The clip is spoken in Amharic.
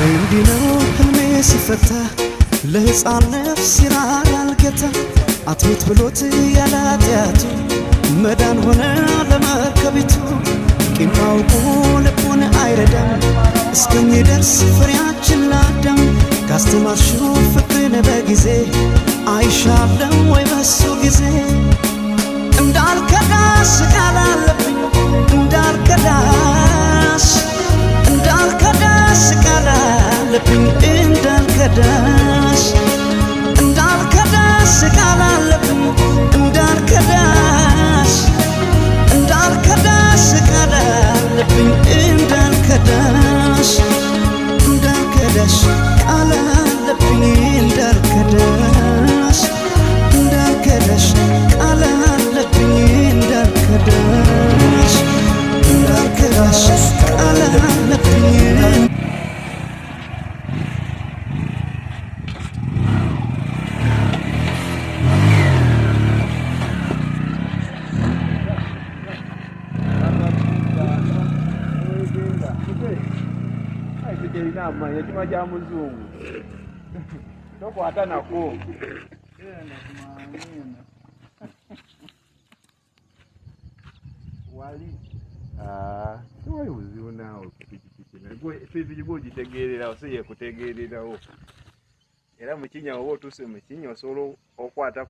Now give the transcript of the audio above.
እንዲነው ህልሜ ሲፈታ ለሕፃን ነፍስ ይራራል ጌታ አትሞት ብሎት ያላትያቱ መዳን ሆነ ለመርከቢቱ ቂም አውቆ ልቡን አይረዳም እስከሚደርስ ፍሬያችን ላዳም ካስተማርሽው ፍቅርን በጊዜ አይሻለም ወይ በሱ ጊዜ እንዳልከዳሽ ቃል አለብኝ እንዳልከዳሽ ቃል አለብኝ እንዳልከዳሽ ቃል አለብኝ እንዳልከዳሽ ቃል አለብኝ እንዳልከዳሽ ቃል አለብኝ እንዳልከዳሽ ቃል አለብኝ እንዳልከዳሽ ቃል አለብኝ inama yakima ja muzungu tokwata nako wali towayi buzibu naawe pikipiki bwogitegeererawo si yekutegeererawo era mukinya oba otuuse mukinya osobola okwata